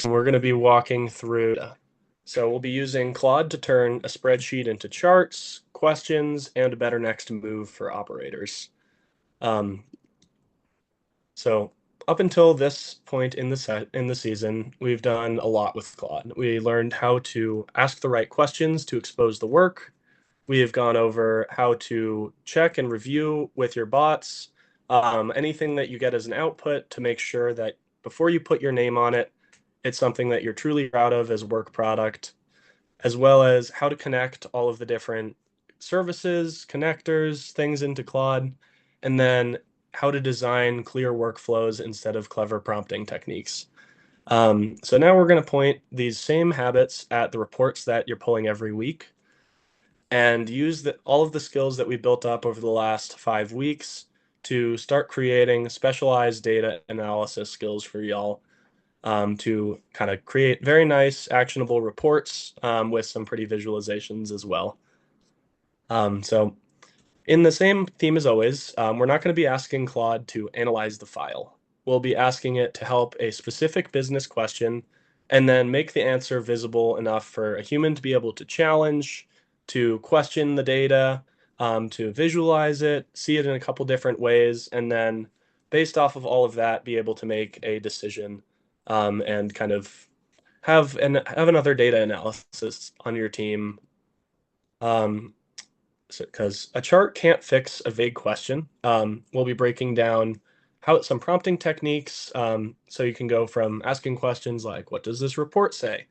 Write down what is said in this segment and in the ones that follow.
we're going to be walking through. So we'll be using Claude to turn a spreadsheet into charts, questions, and a better next move for operators. Um, so up until this point in the season, we've done a lot with Claude. We learned how to ask the right questions to expose the work. We have gone over how to check and review with your bots anything that you get as an output to make sure that before you put your name on it, it's something that you're truly proud of as a work product, as well as how to connect all of the different services, connectors, things into Claude, and then how to design clear workflows instead of clever prompting techniques. So now we're going to point these same habits at the reports that you're pulling every week and use all of the skills that we built up over the last 5 weeks to start creating specialized data analysis skills for y'all to kind of create very nice, actionable reports with some pretty visualizations as well. So, in the same theme as always, we're not going to be asking Claude to analyze the file. We'll be asking it to help a specific business question and then make the answer visible enough for a human to be able to challenge, to question the data, to visualize it, see it in a couple different ways, and then based off of all of that, be able to make a decision and kind of have another data analysis on your team. Um, because a chart can't fix a vague question. We'll be breaking down how some prompting techniques, so you can go from asking questions like, "What does this report say?"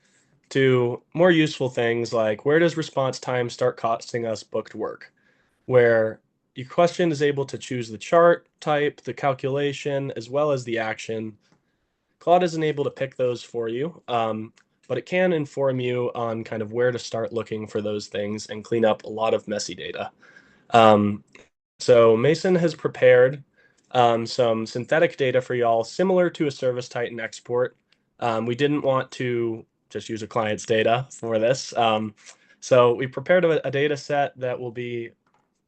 to more useful things like, "Where does response time start costing us booked work?" Where your question is able to choose the chart type, the calculation, as well as the action. Claude isn't able to pick those for you, but it can inform you on kind of where to start looking for those things and clean up a lot of messy data. Um, so Mason has prepared some synthetic data for y'all, similar to a Service Titan export. We didn't want to just use a client's data for this. So we prepared a data set that will be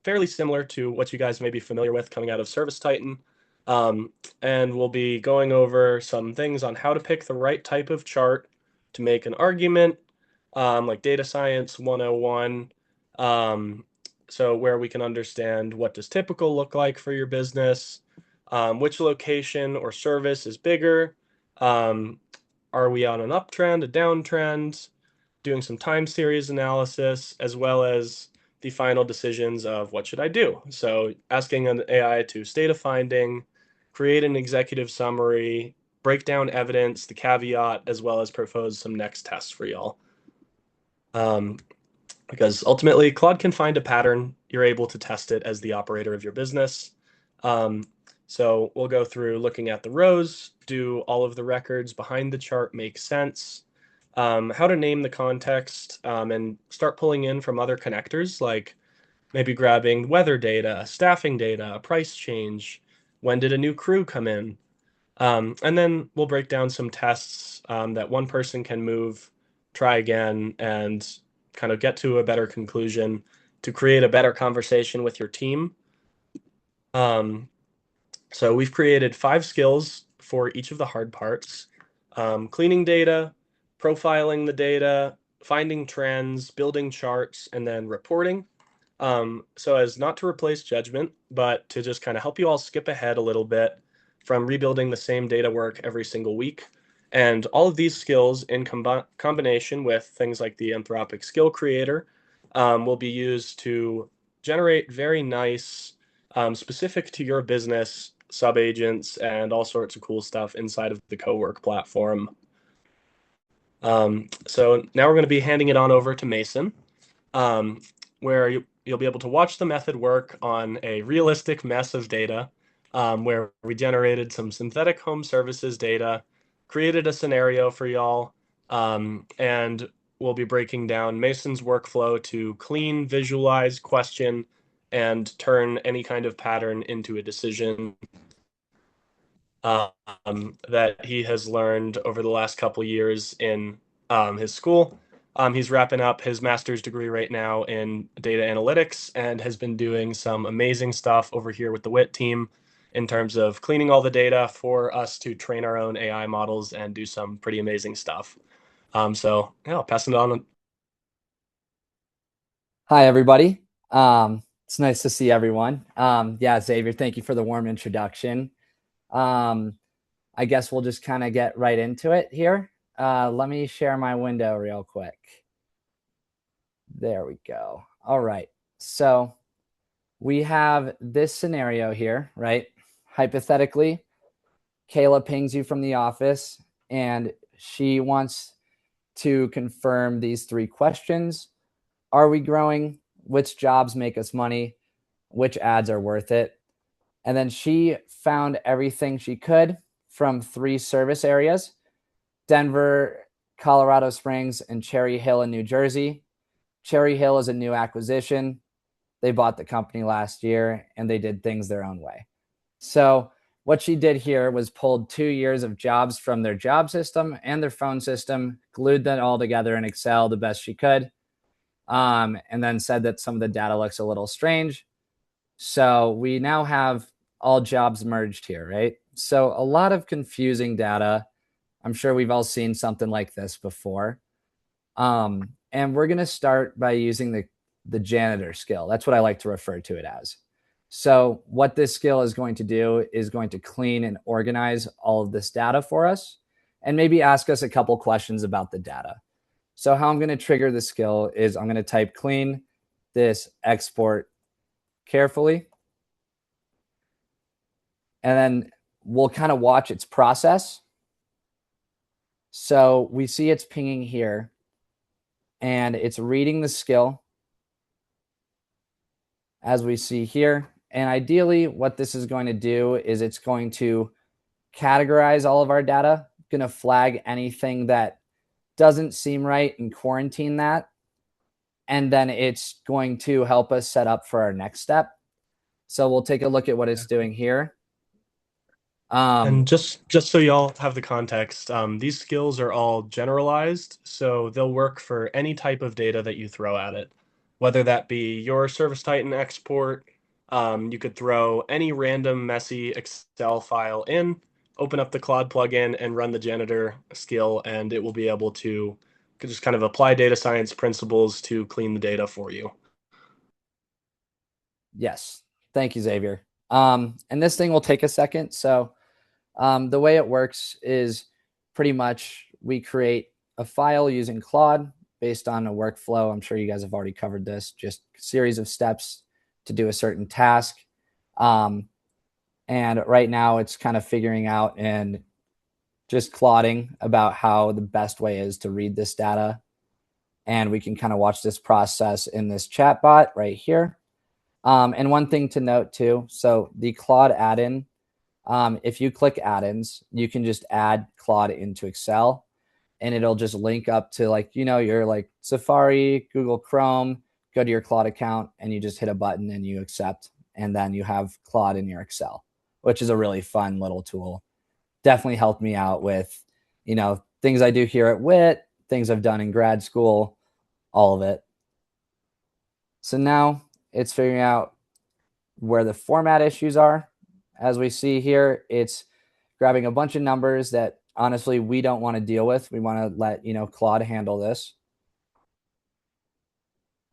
fairly similar to what you guys may be familiar with coming out of Service Titan. Um, and we'll be going over some things on how to pick the right type of chart to make an argument, like Data Science 101. Um, so where we can understand what does typical look like for your business, which location or service is bigger, um, are we on an uptrend, a downtrend, doing some time series analysis, as well as the final decisions of what should I do. So asking an AI to state a finding, create an executive summary, break down evidence, the caveat, as well as propose some next tests for y'all. Because ultimately, Claude can find a pattern. You're able to test it as the operator of your business. Um, so we'll go through looking at the rows, do all of the records behind the chart make sense, how to name the context, and start pulling in from other connectors, like maybe grabbing weather data, staffing data, a price change, when did a new crew come in? And then we'll break down some tests that one person can move, try again, and kind of get to a better conclusion to create a better conversation with your team. Um, so we've created 5 skills for each of the hard parts: cleaning data, profiling the data, finding trends, building charts, and then reporting. So as not to replace judgment, but to just kind of help you all skip ahead a little bit from rebuilding the same data work every single week. And all of these skills in combination with things like the Anthropic Skill Creator will be used to generate very nice, specific to your business subagents and all sorts of cool stuff inside of the CoWork platform. So now we're going to be handing it on over to Mason, where you'll be able to watch the method work on a realistic mess of data, where we generated some synthetic home services data, created a scenario for y'all, and we'll be breaking down Mason's workflow to clean, visualize, question, and turn any kind of pattern into a decision that he has learned over the last couple years in his school. He's wrapping up his master's degree right now in data analytics and has been doing some amazing stuff over here with the WIT team in terms of cleaning all the data for us to train our own AI models and do some pretty amazing stuff. So yeah, I'll pass it on. Hi, everybody. It's nice to see everyone. Yeah, Xavier, thank you for the warm introduction. Um, I guess we'll just kind of get right into it here. Let me share my window real quick. There we go. All right. So we have this scenario here, right? Hypothetically, Kayla pings you from the office and she wants to confirm these three questions. Are we growing? Which jobs make us money? Which ads are worth it? And then she found everything she could from three service areas: Denver, Colorado Springs, and Cherry Hill in New Jersey. Cherry Hill is a new acquisition. They bought the company last year and they did things their own way. So, what she did here was pulled 2 years of jobs from their job system and their phone system, glued them all together in Excel the best she could, and then said that some of the data looks a little strange. So we now have all jobs merged here, right? So a lot of confusing data. I'm sure we've all seen something like this before. And we're going to start by using the janitor skill. That's what I like to refer to it as. So what this skill is going to do is going to clean and organize all of this data for us and maybe ask us a couple questions about the data. So how I'm going to trigger the skill is I'm going to type clean this export carefully. And then we'll kind of watch its process. So we see it's pinging here and it's reading the skill as we see here. And ideally what this is going to do is it's going to categorize all of our data, going to flag anything that doesn't seem right and quarantine that. And then it's going to help us set up for our next step. So we'll take a look at what it's doing here. And just so y'all have the context, these skills are all generalized, so they'll work for any type of data that you throw at it, whether that be your Service Titan export. You could throw any random messy Excel file in, open up the Claude plugin, and run the janitor skill, and it will be able to just kind of apply data science principles to clean the data for you. Yes. Thank you, Xavier. And this thing will take a second. So the way it works is pretty much we create a file using Claude based on a workflow. I'm sure you guys have already covered this, just a series of steps to do a certain task. And right now it's kind of figuring out and just clotting about how the best way is to read this data. And we can kind of watch this process in this chatbot right here. And one thing to note too, so the Claude add-in, if you click add-ins, you can just add Claude into Excel and it'll just link up to your like Safari, Google Chrome, go to your Claude account and you just hit a button and you accept. And then you have Claude in your Excel, which is a really fun little tool. Definitely helped me out with, things I do here at WIT, things I've done in grad school, all of it. So now it's figuring out where the format issues are. As we see here, it's grabbing a bunch of numbers that honestly we don't want to deal with. We want to let Claude handle this.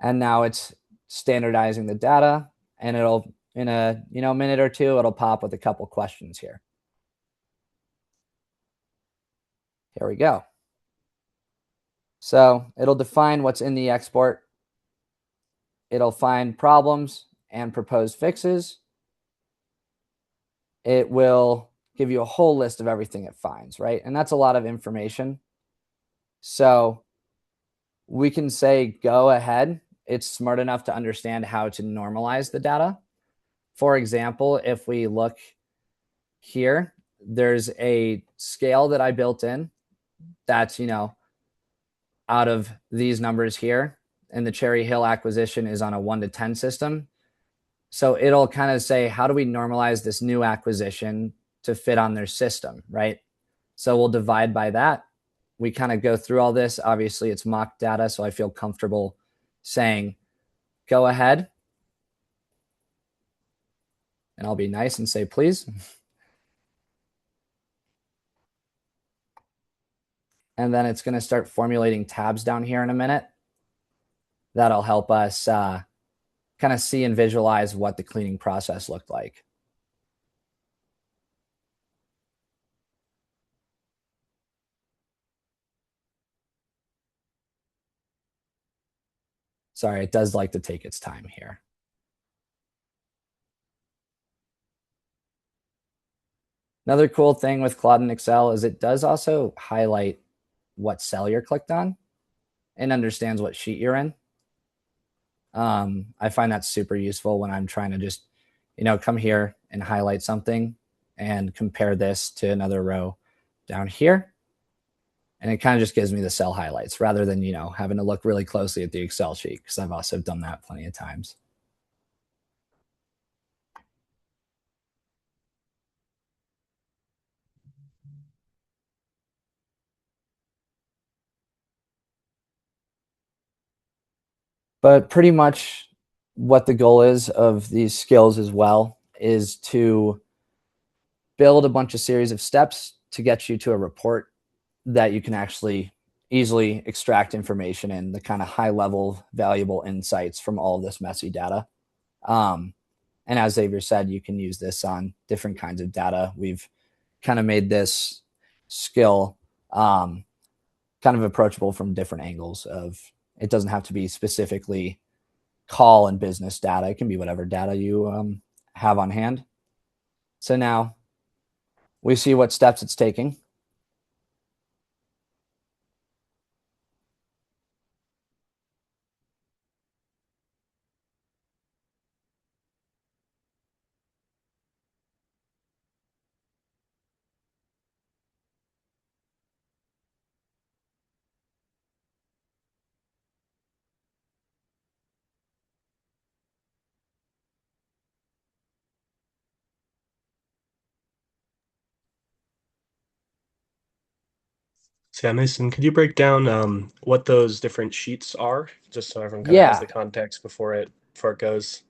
And now it's standardizing the data, and it'll in a minute or two it'll pop with a couple questions here. Here we go. So it'll define what's in the export. It'll find problems and propose fixes. It will give you a whole list of everything it finds, right? And that's a lot of information. So we can say, go ahead. It's smart enough to understand how to normalize the data. For example, if we look here, there's a scale that I built in that's, out of these numbers here. And the Cherry Hill acquisition is on a 1 to 10 system. So it'll kind of say, how do we normalize this new acquisition to fit on their system, right? So we'll divide by that. We kind of go through all this. Obviously, it's mock data, so I feel comfortable saying, go ahead. and I'll be nice and say please. And then it's going to start formulating tabs down here in a minute. That'll help us kind of see and visualize what the cleaning process looked like. Sorry, it does like to take its time here. Another cool thing with Claude in Excel is it does also highlight what cell you're clicked on and understands what sheet you're in. I find that super useful when I'm trying to just, come here and highlight something and compare this to another row down here. And it kind of just gives me the cell highlights rather than, having to look really closely at the Excel sheet, because I've also done that plenty of times. But pretty much what the goal is of these skills as well is to build a bunch of series of steps to get you to a report that you can actually easily extract information and the kind of high level valuable insights from all of this messy data. And as Xavier said, you can use this on different kinds of data. We've kind of made this skill kind of approachable from different angles of it doesn't have to be specifically call and business data. It can be whatever data you have on hand. So now we see what steps it's taking. So, yeah, Mason, could you break down what those different sheets are, just so everyone kind of has Yeah, the context before it goes?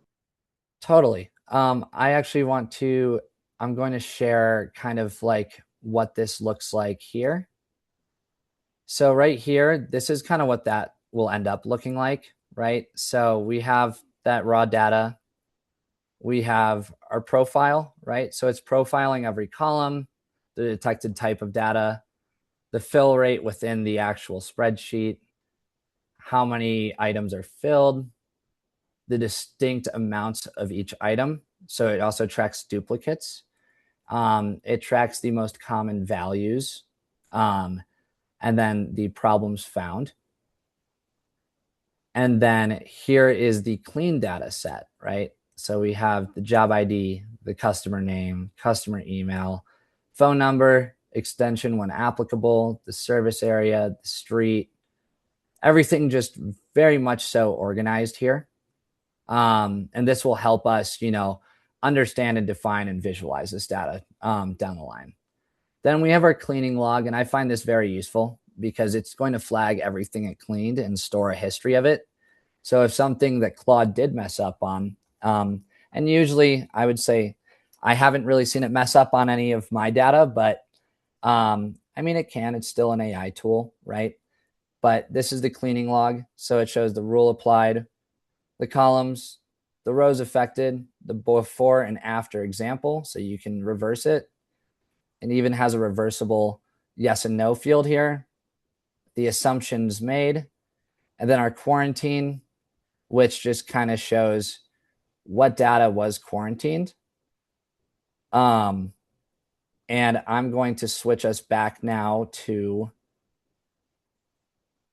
totally. I actually I'm going to share kind of like what this looks like here. So right here, this is kind of what that will end up looking like, right? So we have that raw data. We have our profile, right? So it's profiling every column, the detected type of data, the fill rate within the actual spreadsheet, how many items are filled, the distinct amounts of each item. So it also tracks duplicates. It tracks the most common values, and then the problems found. And then here is the clean data set, right? So we have the job ID, the customer name, customer email, phone number, extension when applicable, the service area, the street, everything just very much so organized here. And this will help us, understand and define and visualize this data down the line. Then we have our cleaning log, and I find this very useful because it's going to flag everything it cleaned and store a history of it. So if something that Claude did mess up on, and usually I would say I haven't really seen it mess up on any of my data, but it can. It's still an AI tool, right? But this is the cleaning log. So it shows the rule applied, the columns, the rows affected, the before and after example. So you can reverse it. It even has a reversible yes and no field here, the assumptions made, and then our quarantine, which just kind of shows what data was quarantined. And I'm going to switch us back now to,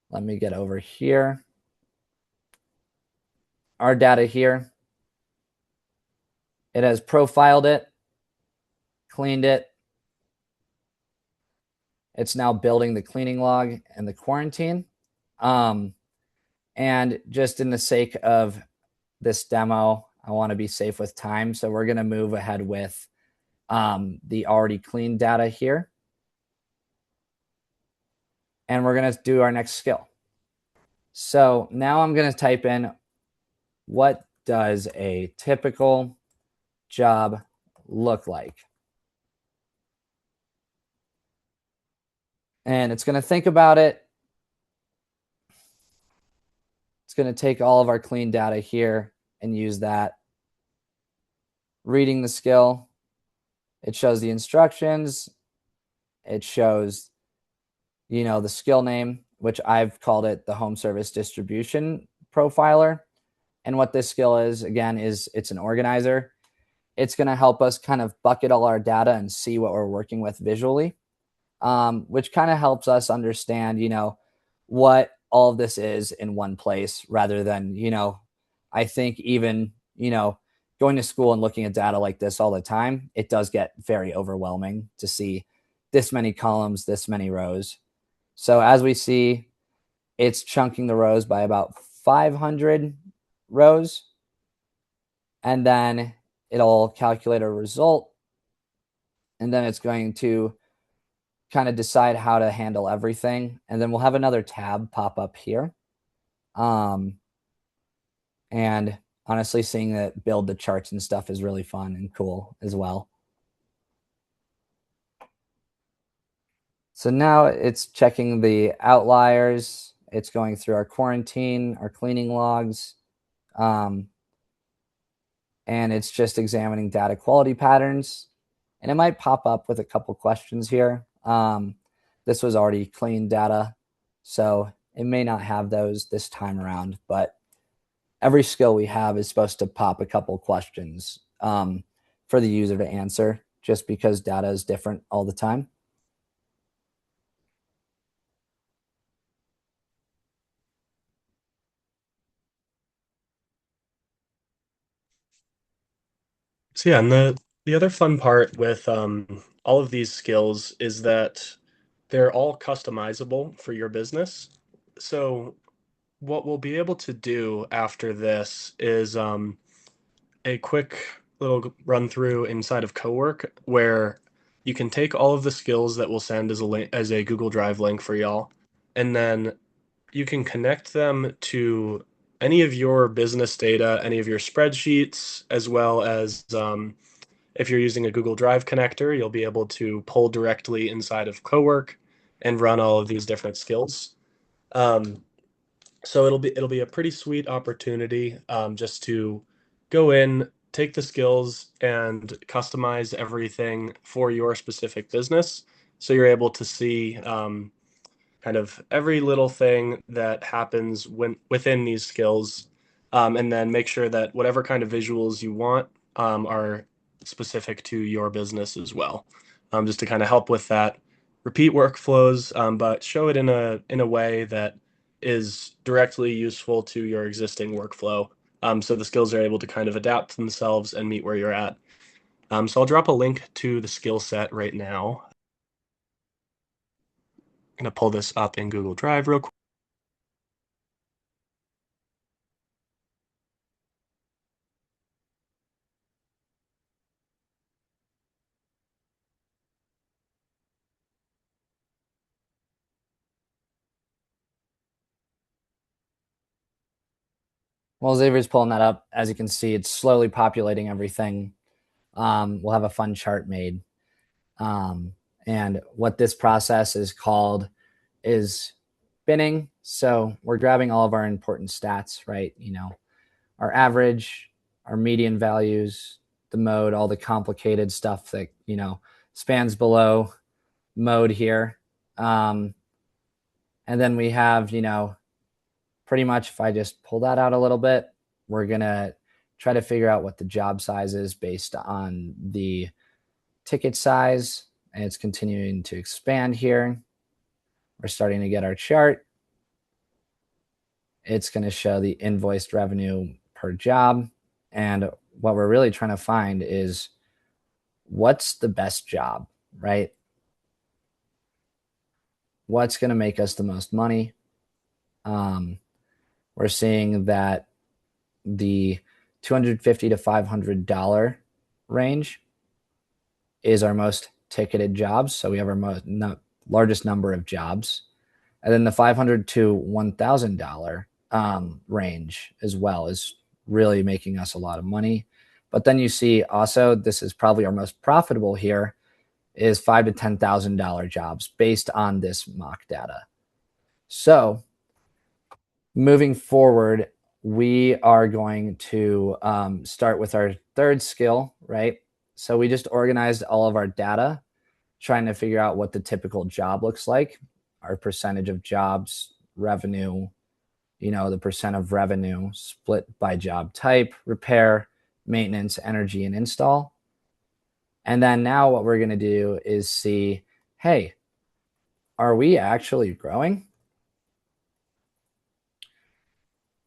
let me get over here. Our data here, it has profiled it, cleaned it. It's now building the cleaning log and the quarantine. And just in the sake of this demo, I want to be safe with time. So we're going to move ahead with the already cleaned data here. And we're going to do our next skill. So now I'm going to type in what does a typical job look like? And it's going to think about it. It's going to take all of our clean data here and use that. Reading the skill, it shows the instructions. It shows, the skill name, which I've called it the home service distribution profiler. And what this skill is, again, is it's an organizer. It's going to help us kind of bucket all our data and see what we're working with visually, which kind of helps us understand, what all of this is in one place rather than, I think even, going to school and looking at data like this all the time, it does get very overwhelming to see this many columns, this many rows. So as we see, it's chunking the rows by about 500 rows. And then it'll calculate a result. And then it's going to kind of decide how to handle everything. And then we'll have another tab pop up here. And honestly, seeing it build the charts and stuff is really fun and cool as well. So now it's checking the outliers. It's going through our quarantine, our cleaning logs, and it's just examining data quality patterns. And it might pop up with a couple questions here. This was already clean data, so it may not have those this time around, but every skill we have is supposed to pop a couple questions for the user to answer, just because data is different all the time. So yeah, and the other fun part with all of these skills is that they're all customizable for your business. So what we'll be able to do after this is a quick little run through inside of Cowork where you can take all of the skills that we'll send as a Google Drive link for y'all, and then you can connect them to any of your business data, any of your spreadsheets, as well as if you're using a Google Drive connector, you'll be able to pull directly inside of Cowork and run all of these different skills. Um, so it'll be a pretty sweet opportunity just to go in, take the skills, and customize everything for your specific business. So you're able to see kind of every little thing that happens within these skills, and then make sure that whatever kind of visuals you want are specific to your business as well, just to kind of help with that repeat workflows, but show it in a way that is directly useful to your existing workflow. So the skills are able to kind of adapt themselves and meet where you're at. So I'll drop a link to the skill set right now. I'm going to pull this up in Google Drive real quick. While Xavier's pulling that up, as you can see, it's slowly populating everything. We'll have a fun chart made. And what this process is called is binning. So we're grabbing all of our important stats, right? Our average, our median values, the mode, all the complicated stuff that, spans below mode here. And then we have, pretty much if I just pull that out a little bit, we're going to try to figure out what the job size is based on the ticket size. And it's continuing to expand here. We're starting to get our chart. It's going to show the invoiced revenue per job. And what we're really trying to find is what's the best job, right? What's going to make us the most money? We're seeing that the $250 to $500 range is our most ticketed jobs. So we have our largest number of jobs. And then the $500 to $1,000 range as well is really making us a lot of money. But then you see also, this is probably our most profitable here, is $5,000 to $10,000 jobs based on this mock data. So moving forward, we are going to start with our third skill, right? So we just organized all of our data, trying to figure out what the typical job looks like, our percentage of jobs, revenue, the percent of revenue split by job type, repair, maintenance, energy, and install. And then now what we're going to do is see, hey, are we actually growing?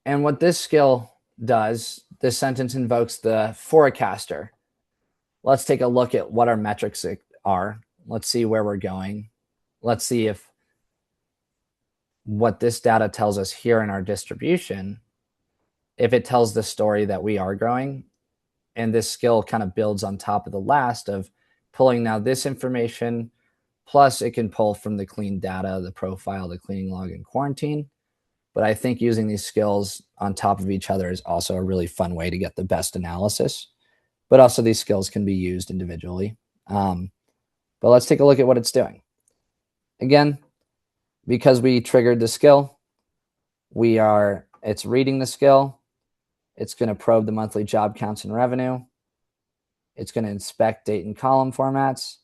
And what this skill does, this sentence invokes the forecaster. Let's take a look at what our metrics are. Let's see where we're going. Let's see if what this data tells us here in our distribution, if it tells the story that we are growing. And this skill kind of builds on top of the last of pulling now this information, plus it can pull from the clean data, the profile, the cleaning log, and quarantine. But I think using these skills on top of each other is also a really fun way to get the best analysis. But also these skills can be used individually. But let's take a look at what it's doing. Again, because we triggered the skill, it's reading the skill. It's going to probe the monthly job counts and revenue. It's going to inspect date and column formats.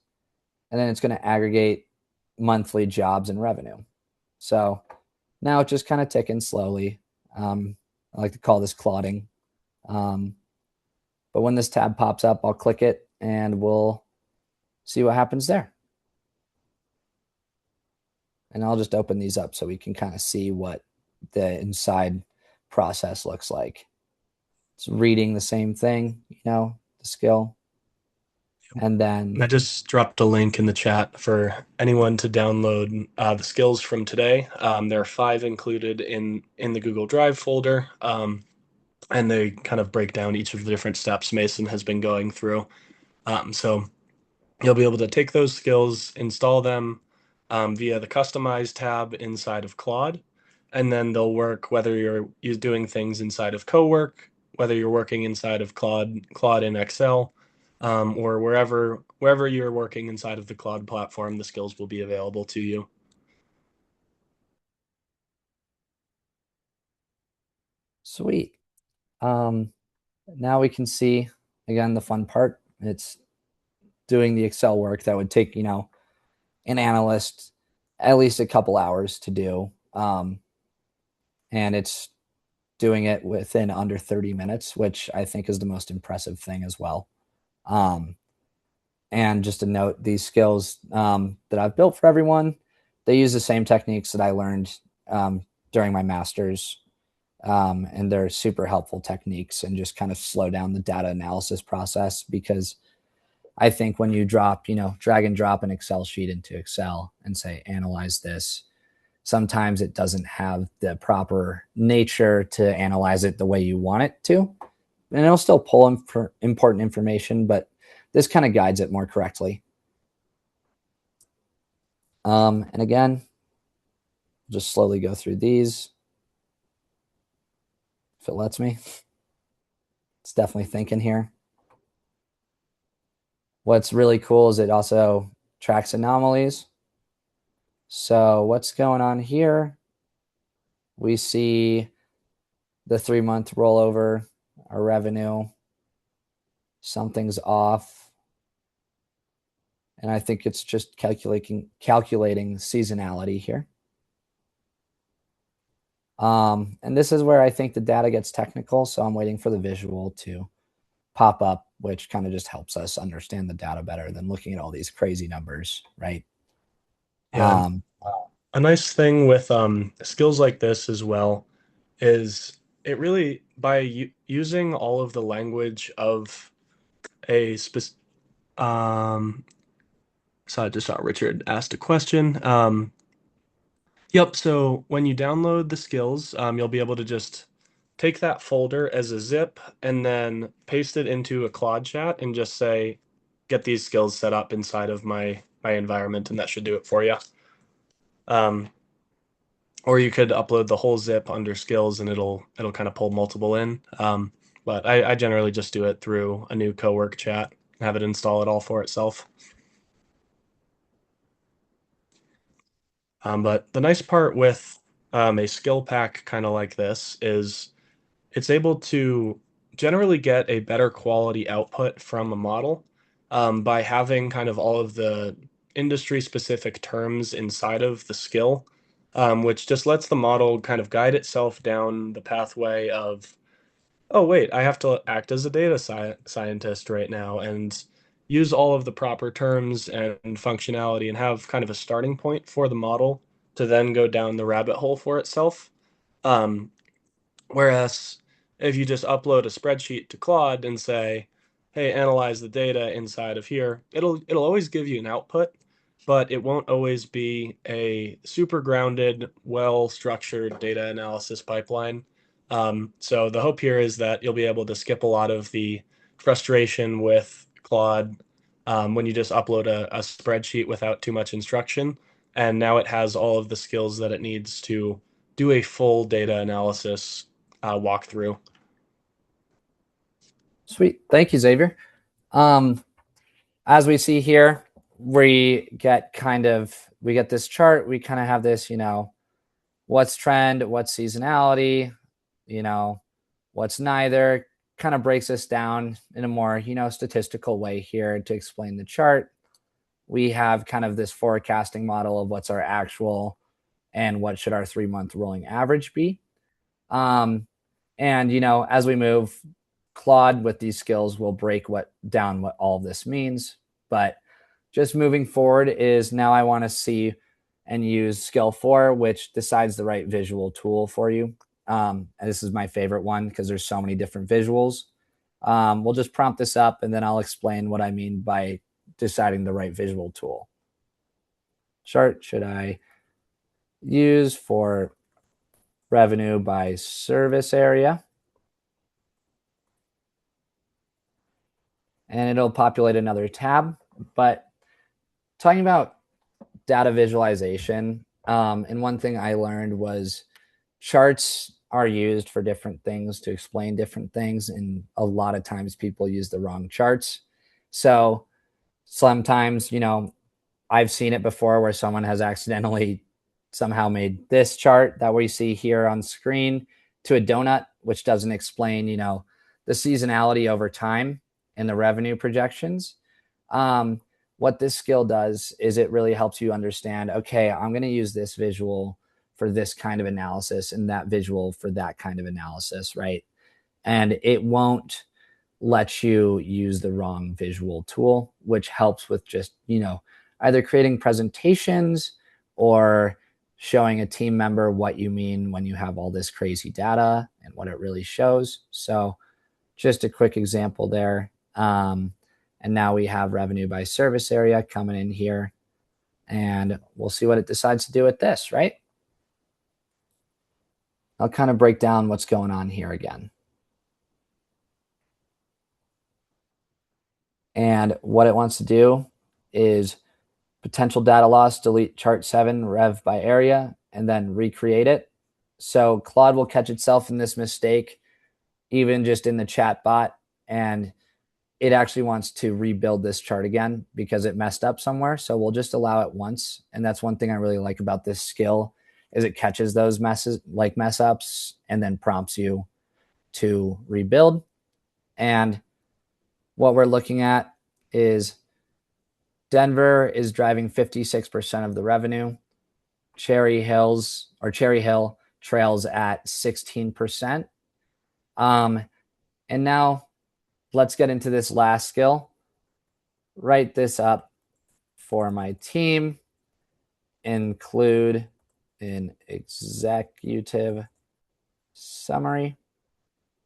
And then it's going to aggregate monthly jobs and revenue. So now it's just kind of ticking slowly. I like to call this clotting. But when this tab pops up, I'll click it and we'll see what happens there. And I'll just open these up so we can kind of see what the inside process looks like. It's reading the same thing, the skill. And then I just dropped a link in the chat for anyone to download the skills from today. There are 5 included in the Google Drive folder, and they kind of break down each of the different steps Mason has been going through. So you'll be able to take those skills, install them via the Customize tab inside of Claude, and then they'll work whether you're doing things inside of CoWork, whether you're working inside of Claude in Excel, or wherever you're working inside of the Claude platform, the skills will be available to you. Sweet. Now we can see, again, the fun part. It's doing the Excel work that would take, an analyst at least a couple hours to do. And it's doing it within under 30 minutes, which I think is the most impressive thing as well. And just to note, these skills that I've built for everyone, they use the same techniques that I learned during my master's. And they're super helpful techniques and just kind of slow down the data analysis process, because I think when you drag and drop an Excel sheet into Excel and say, analyze this, sometimes it doesn't have the proper nature to analyze it the way you want it to. And it'll still pull important information, but this kind of guides it more correctly. And again, just slowly go through these. If it lets me. It's definitely thinking here. What's really cool is it also tracks anomalies. So what's going on here? We see the 3-month rollover, our revenue. Something's off. And I think it's just calculating seasonality here. And this is where I think the data gets technical. So I'm waiting for the visual to pop up, which kind of just helps us understand the data better than looking at all these crazy numbers, right? Yeah. A nice thing with skills like this as well is it really, by using all of the language of a specific, so I just saw Richard asked a question. Yep, so when you download the skills, you'll be able to just take that folder as a zip and then paste it into a Claude chat and just say, get these skills set up inside of my environment, and that should do it for you. Or you could upload the whole zip under skills and it'll kind of pull multiple in. but I generally just do it through a new cowork chat and have it install it all for itself. But the nice part with a skill pack kind of like this is it's able to generally get a better quality output from a model by having kind of all of the industry specific terms inside of the skill, which just lets the model kind of guide itself down the pathway of, oh, wait, I have to act as a data scientist right now and use all of the proper terms and functionality and have kind of a starting point for the model to then go down the rabbit hole for itself. Um, Whereas if you just upload a spreadsheet to Claude and say, "Hey, analyze the data inside of here," it'll always give you an output, but it won't always be a super grounded, well-structured data analysis pipeline. So the hope here is that you'll be able to skip a lot of the frustration with Claude when you just upload a spreadsheet without too much instruction. And now it has all of the skills that it needs to do a full data analysis walkthrough. Sweet. Thank you, Xavier. As we see here, we get this chart. We kind of have this, what's trend, what's seasonality, what's neither. Kind of breaks us down in a more, statistical way here to explain the chart. We have kind of this forecasting model of what's our actual and what should our 3-month rolling average be. And, as we move, Claude with these skills will break down what all of this means. But just moving forward is now I want to see and use skill 4, which decides the right visual tool for you. And this is my favorite one because there's so many different visuals. We'll just prompt this up and then I'll explain what I mean by deciding the right visual tool. Chart should I use for revenue by service area? And it'll populate another tab. But talking about data visualization, and one thing I learned was charts are used for different things to explain different things. And a lot of times people use the wrong charts. So sometimes, I've seen it before where someone has accidentally somehow made this chart that we see here on screen to a donut, which doesn't explain, the seasonality over time and the revenue projections. What this skill does is it really helps you understand, okay, I'm going to use this visual for this kind of analysis and that visual for that kind of analysis, right? And it won't let you use the wrong visual tool, which helps with just, either creating presentations or showing a team member what you mean when you have all this crazy data and what it really shows. So just a quick example there. And now we have revenue by service area coming in here, and we'll see what it decides to do with this, right? I'll kind of break down what's going on here again. And what it wants to do is potential data loss, delete chart 7, rev by area, and then recreate it. So Claude will catch itself in this mistake, even just in the chat bot, and it actually wants to rebuild this chart again because it messed up somewhere. So we'll just allow it once. And that's one thing I really like about this skill is it catches those mess ups and then prompts you to rebuild. And what we're looking at is Denver is driving 56% of the revenue. Cherry Hill trails at 16%. And now let's get into this last skill. Write this up for my team. Include an executive summary.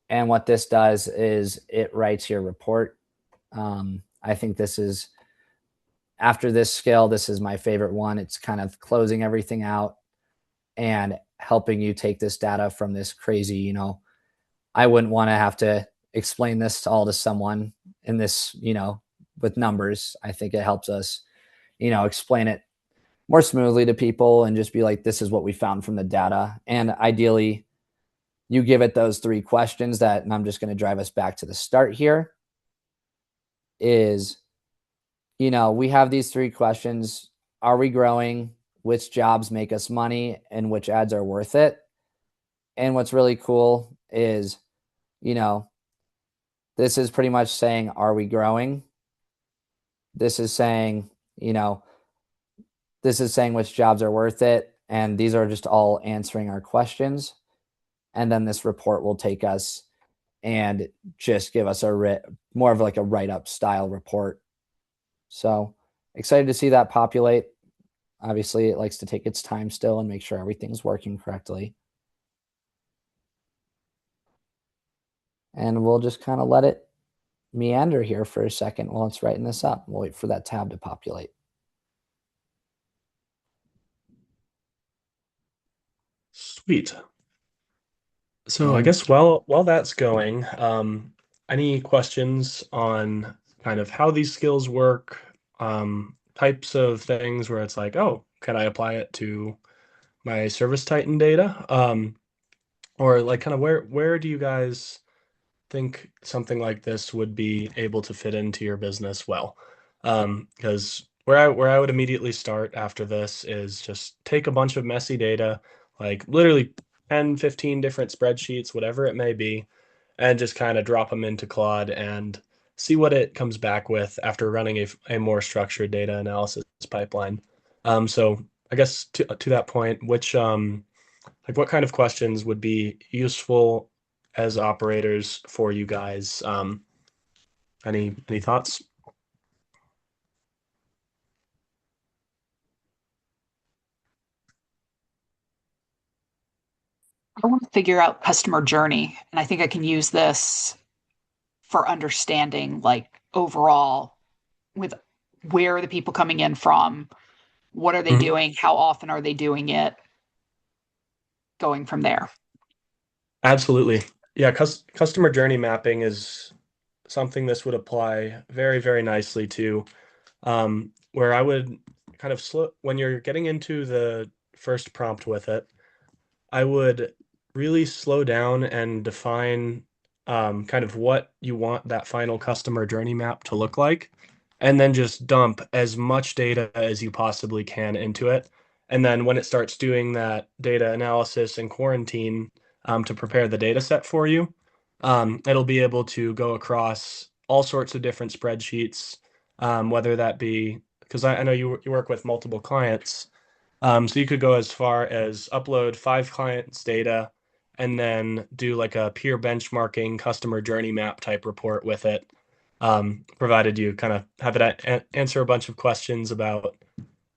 And what this does is it writes your report. I think this is, after this skill, this is my favorite one. It's kind of closing everything out and helping you take this data from this crazy, I wouldn't want to have to explain this all to someone in this, with numbers. I think it helps us, explain it more smoothly to people and just be like, this is what we found from the data. And ideally, you give it those 3 questions that, and I'm just going to drive us back to the start here, is, we have these 3 questions. Are we growing? Which jobs make us money? And which ads are worth it? And what's really cool is, this is pretty much saying, are we growing? This is saying, this is saying which jobs are worth it. And these are just all answering our questions. And then this report will take us and just give us more of like a write-up style report. So excited to see that populate. Obviously, it likes to take its time still and make sure everything's working correctly. And we'll just kind of let it meander here for a second while it's writing this up. We'll wait for that tab to populate. Sweet. So I guess while that's going, any questions on kind of how these skills work, types of things where it's like, oh, can I apply it to my Service Titan data? Or like kind of where do you guys think something like this would be able to fit into your business well? Because where I would immediately start after this is just take a bunch of messy data, like literally 10, 15 different spreadsheets, whatever it may be, and just kind of drop them into Claude and see what it comes back with after running a more structured data analysis pipeline. So I guess to that point, which like what kind of questions would be useful as operators for you guys? Any thoughts? I want to figure out customer journey, and I think I can use this for understanding like overall with where are the people coming in from, what are they Mhm. doing, how often are they doing it, going from there. Absolutely. Yeah, customer journey mapping is something this would apply very, very nicely to, where I would kind of slow when you're getting into the first prompt with it, I would really slow down and define kind of what you want that final customer journey map to look like, and then just dump as much data as you possibly can into it. And then when it starts doing that data analysis and quarantine to prepare the data set for you, it'll be able to go across all sorts of different spreadsheets, whether that be because I know you work with multiple clients. So you could go as far as upload 5 clients' data and then do like a peer benchmarking customer journey map type report with it, provided you kind of have it answer a bunch of questions about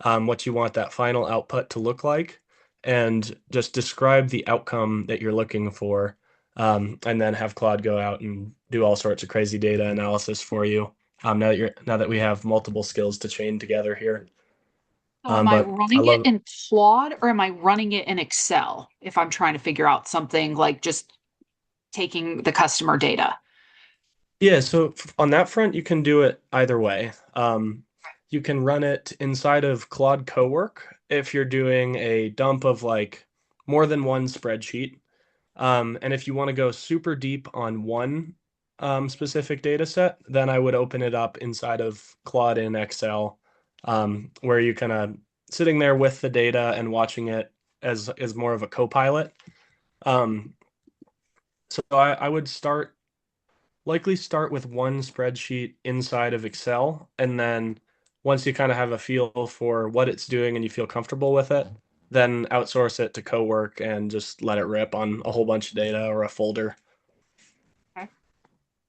what you want that final output to look like and just describe the outcome that you're looking for, and then have Claude go out and do all sorts of crazy data analysis for you. Now that we have multiple skills to chain together here. So am I But I running it love in Claude or am I running it in Excel if I'm trying to figure out something like just taking the customer data? Yeah, so on that front, you can do it either way. You can run it inside of Claude Cowork if you're doing a dump of like more than one spreadsheet. And if you want to go super deep on one specific data set, then I would open it up inside of Claude in Excel, where you kind of sitting there with the data and watching it as more of a co-pilot. Um, so I would likely start with one spreadsheet inside of Excel. And then once you kind of have a feel for what it's doing and you feel comfortable with it, then outsource it to Cowork and just let it rip on a whole bunch of data or a folder. Okay,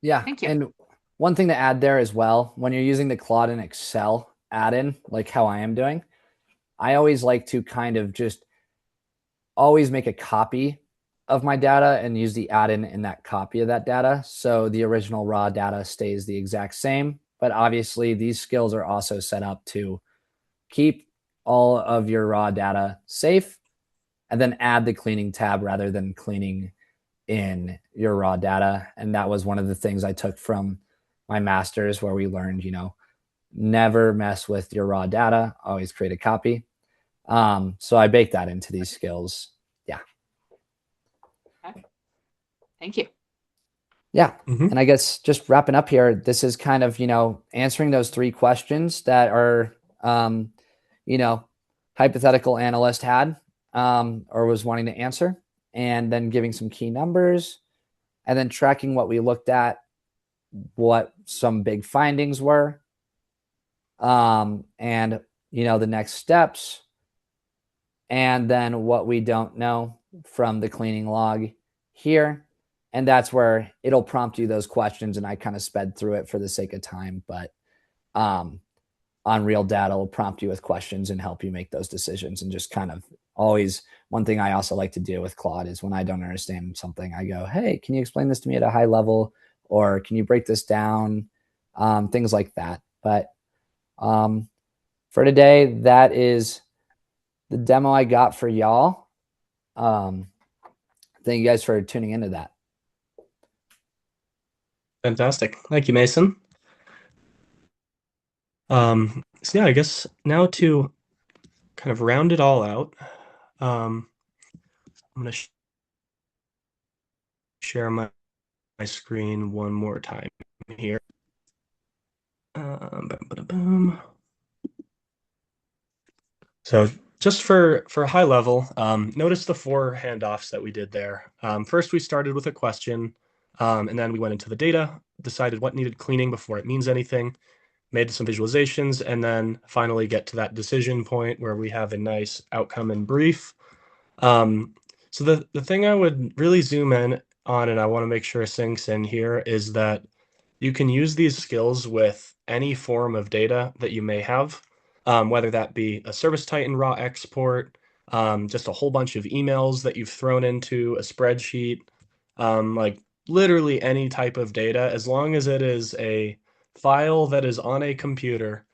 Yeah. thank you. And one thing to add there as well, when you're using the Claude and Excel add-in, like how I am doing, I always like to kind of just always make a copy of my data and use the add-in in that copy of that data. So the original raw data stays the exact same. But obviously, these skills are also set up to keep all of your raw data safe and then add the cleaning tab rather than cleaning in your raw data. And that was one of the things I took from my master's where we learned, never mess with your raw data, always create a copy. So I baked that into these skills. Yeah. Okay. Thank you. Yeah. Mhm. And I guess just wrapping up here, this is kind of, answering those three questions that our, you know, hypothetical analyst had, or was wanting to answer, and then giving some key numbers, and then tracking what we looked at, what some big findings were, and, the next steps, and then what we don't know from the cleaning log here. And that's where it'll prompt you those questions. And I kind of sped through it for the sake of time, but on real data will prompt you with questions and help you make those decisions. And just kind of always, one thing I also like to do with Claude is when I don't understand something, I go, hey, can you explain this to me at a high level? Or can you break this down? Things like that. But for today, that is the demo I got for y'all. Thank you guys for tuning into that. Fantastic. Thank you, Mason. So yeah, I guess now to kind of round it all out, I'm going to share my screen one more time here. Boom. So just for high level, notice the four handoffs that we did there. First, we started with a question, and then we went into the data, decided what needed cleaning before it means anything, made some visualizations, and then finally get to that decision point where we have a nice outcome and brief. Um, so the thing I would really zoom in on, and I want to make sure sinks in here, is that you can use these skills with any form of data that you may have, whether that be a Service Titan raw export, just a whole bunch of emails that you've thrown into a spreadsheet, like literally any type of data, as long as it is a file that is on a computer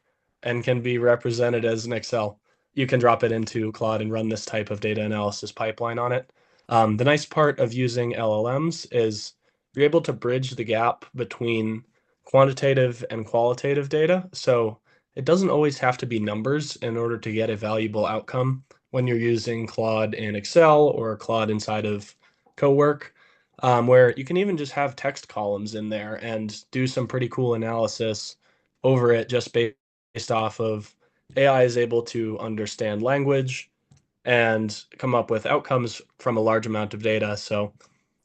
and can be represented as an Excel, you can drop it into Claude and run this type of data analysis pipeline on it. The nice part of using LLMs is you're able to bridge the gap between quantitative and qualitative data. So it doesn't always have to be numbers in order to get a valuable outcome when you're using Claude in Excel or Claude inside of CoWork, where you can even just have text columns in there and do some pretty cool analysis over it just based off of AI is able to understand language and come up with outcomes from a large amount of data. So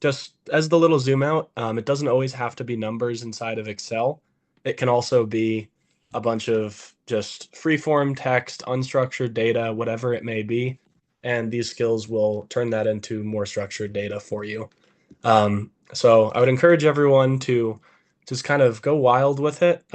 just as the little zoom out, it doesn't always have to be numbers inside of Excel. It can also be a bunch of just free-form text, unstructured data, whatever it may be. And these skills will turn that into more structured data for you. So I would encourage everyone to just kind of go wild with it.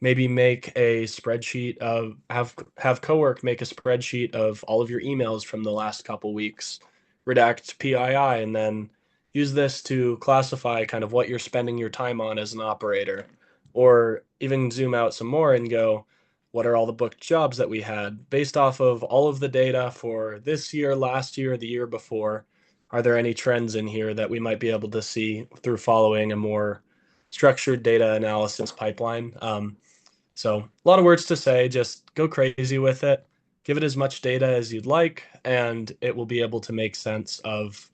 Maybe make a spreadsheet of have CoWork make a spreadsheet of all of your emails from the last couple weeks, redact PII, and then use this to classify kind of what you're spending your time on as an operator, or even zoom out some more and go, what are all the booked jobs that we had based off of all of the data for this year, last year, the year before? Are there any trends in here that we might be able to see through following a more structured data analysis pipeline? So a lot of words to say, just go crazy with it. Give it as much data as you'd like, and it will be able to make sense of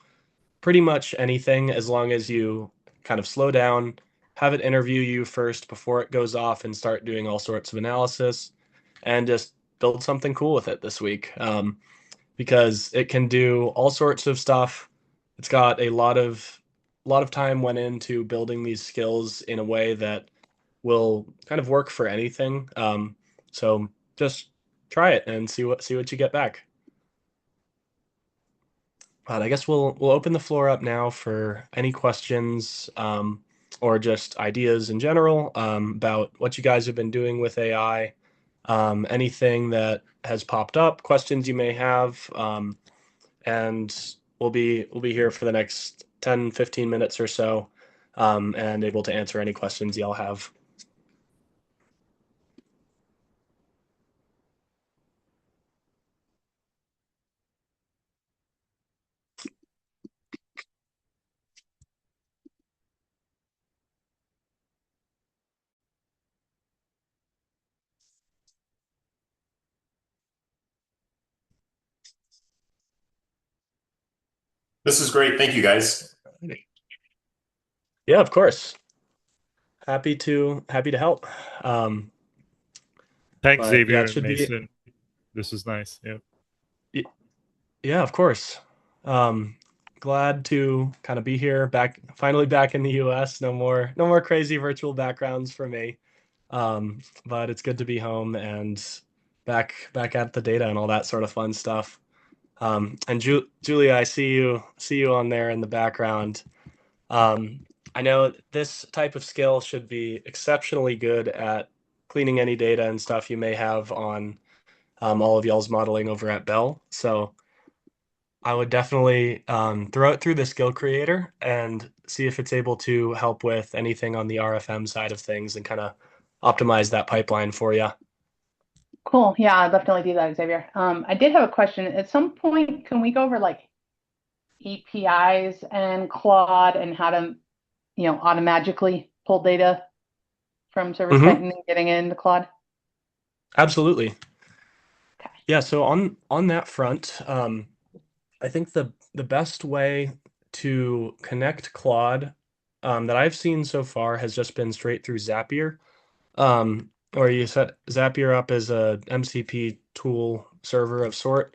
pretty much anything as long as you kind of slow down, have it interview you first before it goes off and start doing all sorts of analysis, and just build something cool with it this week. Because it can do all sorts of stuff. It's got a lot of time went into building these skills in a way that will kind of work for anything. So just try it and see what you get back. But I guess we'll open the floor up now for any questions, or just ideas in general, about what you guys have been doing with AI, anything that has popped up, questions you may have, and we'll be here for the next 10-15 minutes or so, and able to answer any questions y'all have. This is great. Thank you, guys. Yeah, of course. Happy to help. Um, Thanks, but yeah, Xavier it and should be. Mason. This is nice. Yeah. y- Yeah, of course. Um, Glad to kind of be here, finally back in the US. No more crazy virtual backgrounds for me. But it's good to be home and back at the data and all that sort of fun stuff. And Julia, I see you on there in the background. I know this type of skill should be exceptionally good at cleaning any data and stuff you may have on all of y'all's modeling over at Bell. So I would definitely throw it through the skill creator and see if it's able to help with anything on the RFM side of things and kind of optimize that pipeline for you. Cool. Yeah, I'll definitely do that, Xavier. I did have a question. At some point, can we go over like APIs and Claude and how to, automatically pull data from Service Hmm. Titan and getting it into Claude? Absolutely. Okay. Yeah, so on that front, I think the best way to connect Claude that I've seen so far has just been straight through Zapier, or you set Zapier up as a MCP tool server of sort.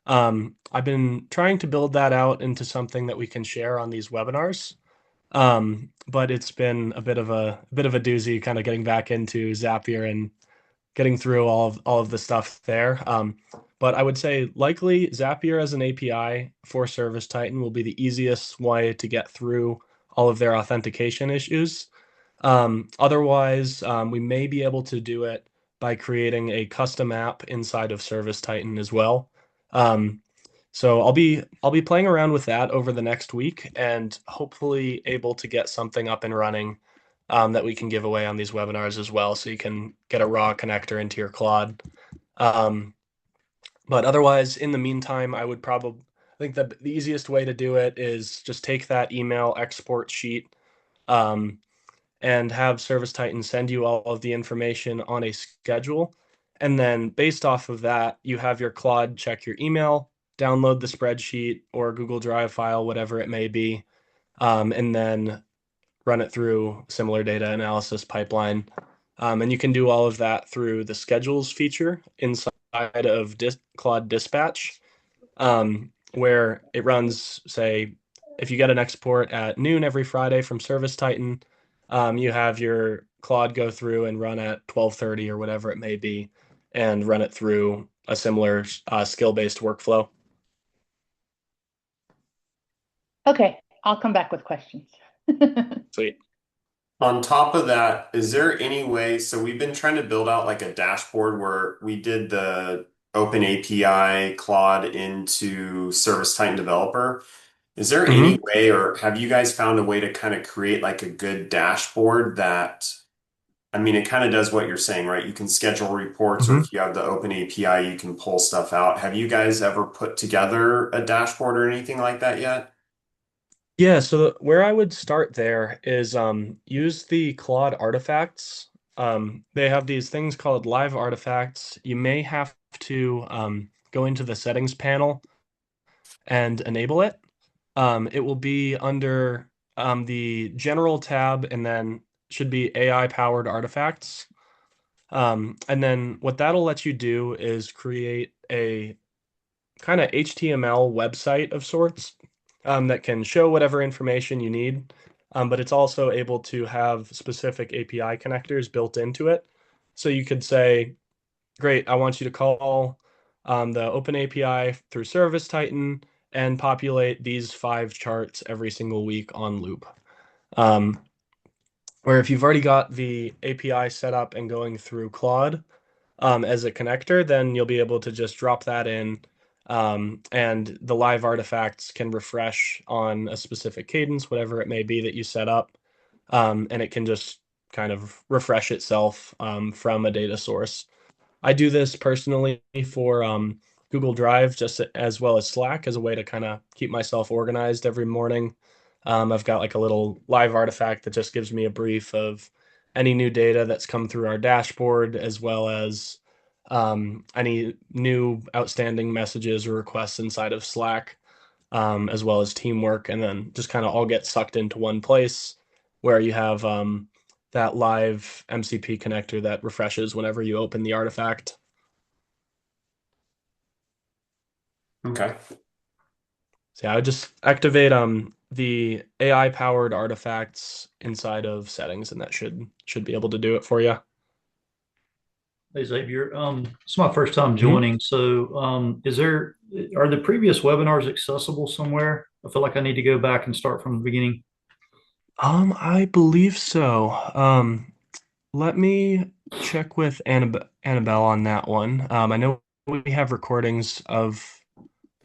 I've been trying to build that out into something that we can share on these webinars. But it's been a bit of a doozy kind of getting back into Zapier and getting through all of the stuff there. But I would say likely Zapier as an API for Service Titan will be the easiest way to get through all of their authentication issues. Otherwise, we may be able to do it by creating a custom app inside of Service Titan as well. Um, so I'll be playing around with that over the next week and hopefully able to get something up and running that we can give away on these webinars as well, so you can get a raw connector into your Claude. Um, but otherwise, in the meantime, I think the easiest way to do it is just take that email export sheet um, and have Service Titan send you all of the information on a schedule. And then based off of that, you have your Claude check your email, download the spreadsheet or Google Drive file, whatever it may be, and then run it through similar data analysis pipeline. And you can do all of that through the schedules feature inside of Claude Dispatch, where it runs, say, if you get an export at noon every Friday from Service Titan, you have your Claude go through and run at 12:30 or whatever it may be, and run it through a similar skill-based workflow. Okay, I'll come back with questions. Sweet. On top of that, is there any way, so we've been trying to build out like a dashboard where we did the Open API Claude into Service Titan Developer. Is there any Hmm. way, or have you guys found a way to kind of create like a good dashboard that, I mean, it kind of does what you're saying, right? You can schedule reports, or Hmm. if you have the Open API, you can pull stuff out. Have you guys ever put together a dashboard or anything like that yet? Yeah, so where I would start there is use the Claude artifacts. They have these things called live artifacts. You may have to go into the settings panel and enable it. It will be under the general tab and then should be AI powered artifacts. And then what that'll let you do is create a kind of HTML website of sorts that can show whatever information you need, but it's also able to have specific API connectors built into it. So you could say, great, I want you to call the Open API through Service Titan and populate these 5 charts every single week on loop. Um, where if you've already got the API set up and going through Claude, as a connector, then you'll be able to just drop that in, and the live artifacts can refresh on a specific cadence, whatever it may be that you set up, and it can just kind of refresh itself from a data source. I do this personally for Google Drive, just as well as Slack, as a way to kind of keep myself organized every morning. I've got like a little live artifact that just gives me a brief of any new data that's come through our dashboard, as well as any new outstanding messages or requests inside of Slack, as well as teamwork, and then just kind of all get sucked into one place. where you have that live MCP connector that refreshes whenever you open the artifact. Okay. So yeah, I would just activate the AI powered artifacts inside of settings, and that should be able to do it for you. Hey Xavier, it's my first time joining. So, are the previous webinars accessible somewhere? I feel like I need to go back and start from the beginning. I believe so. Let me check with Annabelle on that one. I know we have recordings of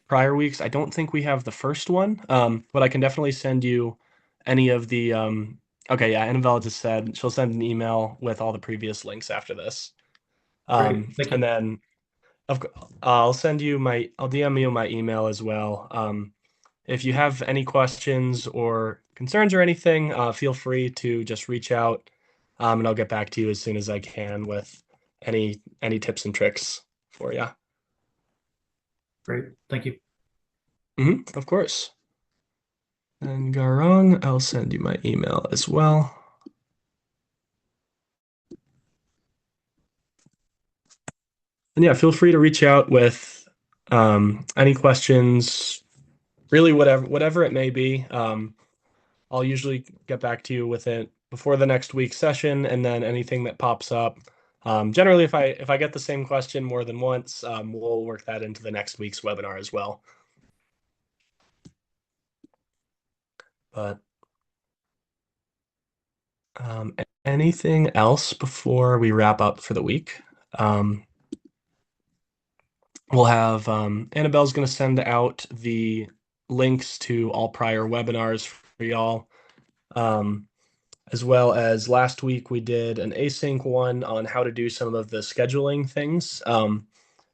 prior weeks. I don't think we have the first one, but I can definitely send you any of the. Okay, yeah, Annabelle just said she'll send an email with all the previous links after this. Great, thank you. And then, I'll DM you my email as well. If you have any questions or concerns or anything, feel free to just reach out, and I'll get back to you as soon as I can with any tips and tricks for you. Great, thank you. Of course. And Garong, I'll send you my email as well. And yeah, feel free to reach out with any questions, really whatever it may be. I'll usually get back to you with it before the next week's session, and then anything that pops up. Generally, if I get the same question more than once, we'll work that into the next week's webinar as well. But anything else before we wrap up for the week? We'll have Annabelle's going to send out the links to all prior webinars for y'all. As well as last week, we did an async one on how to do some of the scheduling things.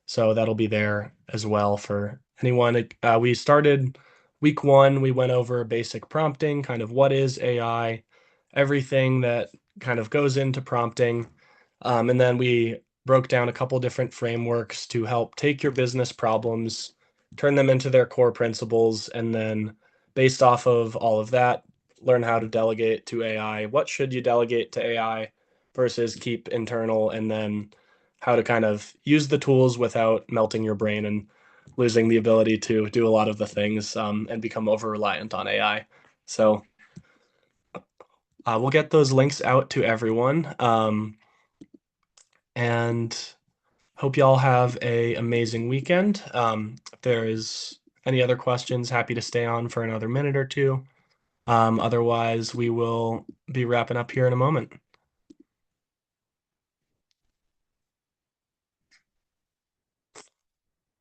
So that'll be there as well for anyone. We started week 1, we went over basic prompting, kind of what is AI, everything that kind of goes into prompting. And then we broke down a couple different frameworks to help take your business problems, turn them into their core principles, and then based off of all of that, learn how to delegate to AI. What should you delegate to AI versus keep internal, and then how to kind of use the tools without melting your brain and losing the ability to do a lot of the things and become over reliant on AI. So we'll get those links out to everyone. And hope y'all have a amazing weekend. If there is any other questions, happy to stay on for another minute or two. Otherwise, we will be wrapping up here in a moment.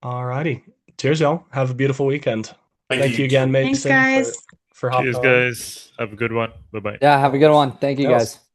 Alrighty. Cheers, y'all. Have a beautiful weekend. Thank you again, Mason, Thanks, guys. for hopping Cheers, on. guys. Have a good one. Bye bye. Yeah, have a good one. Thank you, Yes. guys.